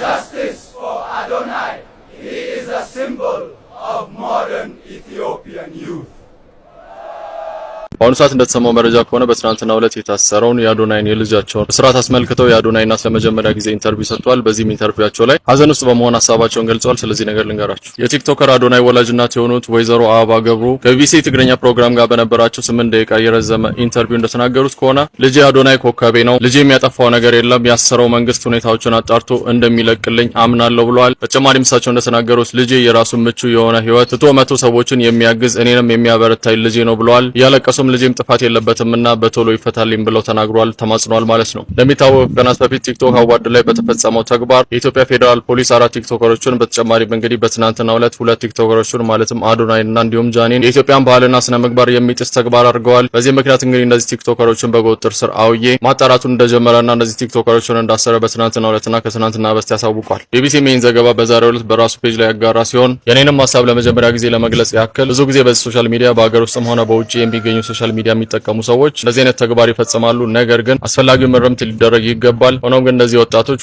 Justice for Adonai. He is a symbol of modern Ethiopian youth. በአሁኑ ሰዓት እንደተሰማው መረጃ ከሆነ በትናንትናው ዕለት የታሰረውን የአዶናይን የልጃቸውን እስራት አስመልክተው የአዶናይ እናት ለመጀመሪያ ጊዜ ኢንተርቪው ሰጥቷል። በዚህም ኢንተርቪዋቸው ላይ ሀዘን ውስጥ በመሆን ሀሳባቸውን ገልጸዋል። ስለዚህ ነገር ልንገራችሁ። የቲክቶከር አዶናይ ወላጅ እናት የሆኑት ወይዘሮ አበባ ገብሩ ከቢቢሲ ትግርኛ ፕሮግራም ጋር በነበራቸው 8 ደቂቃ የረዘመ ኢንተርቪው እንደተናገሩት ከሆነ ልጄ አዶናይ ኮከቤ ነው። ልጄ የሚያጠፋው ነገር የለም። ያሰረው መንግስት ሁኔታዎችን አጣርቶ እንደሚለቅልኝ አምናለሁ ብለዋል። በተጨማሪም እሳቸው እንደተናገሩት ልጄ የራሱን ምቹ የሆነ ህይወት ትቶ መቶ ሰዎችን የሚያግዝ እኔንም የሚያበረታኝ ልጄ ነው ብለዋል። ያለቀሱም ልጅም ጥፋት የለበትምና በቶሎ ይፈታልኝ ብለው ተናግሯል፣ ተማጽኗል ማለት ነው። እንደሚታወቀው ቀናት በፊት ቲክቶክ አዋርድ ላይ በተፈጸመው ተግባር የኢትዮጵያ ፌደራል ፖሊስ 4 ቲክቶከሮችን በተጨማሪ እንግዲህ በትናንትናው ዕለት 2 ቲክቶከሮችን ማለትም አዶናይና እንዲሁም ጃኒን የኢትዮጵያን ባህልና ስነ ምግባር የሚጥስ ተግባር አድርገዋል። በዚህ ምክንያት እንግዲህ እነዚህ ቲክቶከሮችን በቁጥጥር ስር አውዬ ማጣራቱን እንደጀመረና እነዚህ ቲክቶከሮችን እንዳሰረ በትናንትናው ዕለትና ከትናንትና በስቲያ ያሳውቋል። ቢቢሲ ይህን ዘገባ በዛሬው ዕለት በራሱ ፔጅ ላይ ያጋራ ሲሆን የኔንም ሀሳብ ለመጀመሪያ ጊዜ ለመግለጽ ያክል ብዙ ጊዜ በዚህ ሶሻል ሚዲያ በአገር ውስጥም ሆነ በውጪ የሚገኙ ሶሻል ሚዲያ የሚጠቀሙ ሰዎች እንደዚህ አይነት ተግባር ይፈጽማሉ። ነገር ግን አስፈላጊው ምርምት ሊደረግ ይገባል። ሆኖም ግን እነዚህ ወጣቶች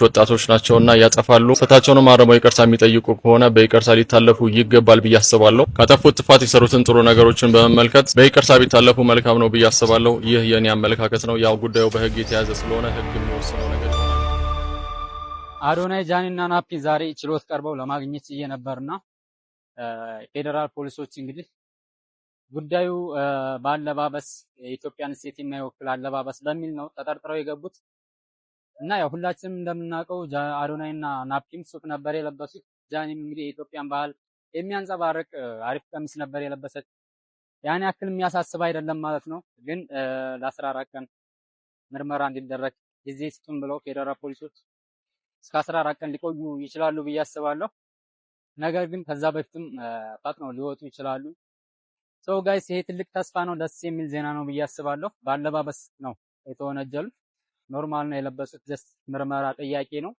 ናቸውና ያጠፋሉ። ስህተታቸውንም አርመው ይቅርታ የሚጠይቁ ከሆነ በይቅርታ ሊታለፉ ይገባል ብዬ አስባለሁ። ካጠፉት ጥፋት የሰሩትን ጥሩ ነገሮችን በመመልከት በይቅርታ ቢታለፉ መልካም ነው ብዬ አስባለሁ። ይህ የኔ አመለካከት ነው። ያው ጉዳዩ በህግ የተያዘ ስለሆነ ህግ የሚወስነው ነገር ይሆናል። አዶናይ ጃኒና ናፒ ዛሬ ችሎት ቀርበው ለማግኘት እየነበርና ፌደራል ፖሊሶች እንግዲህ ጉዳዩ ባለባበስ የኢትዮጵያን ሴት የማይወክል አለባበስ በሚል ነው ተጠርጥረው የገቡት እና ያው ሁላችንም እንደምናውቀው አዶናይና ናፒም ሱፍ ነበር የለበሱት። ጃኒም እንግዲህ የኢትዮጵያን ባህል የሚያንጸባርቅ አሪፍ ቀሚስ ነበር የለበሰች። ያን ያክል የሚያሳስብ አይደለም ማለት ነው። ግን ለ14 ቀን ምርመራ እንዲደረግ ጊዜ ስጡን ብለው ፌደራል ፖሊሶች እስከ 14 ቀን ሊቆዩ ይችላሉ ብዬ አስባለሁ። ነገር ግን ከዛ በፊትም ፈጥነው ሊወጡ ይችላሉ። ጋይስ ይሄ ትልቅ ተስፋ ነው። ደስ የሚል ዜና ነው ብዬ አስባለሁ። ባለባበስ ነው የተወነጀሉት። ኖርማል ነው የለበሱት። ጀስት ምርመራ ጥያቄ ነው።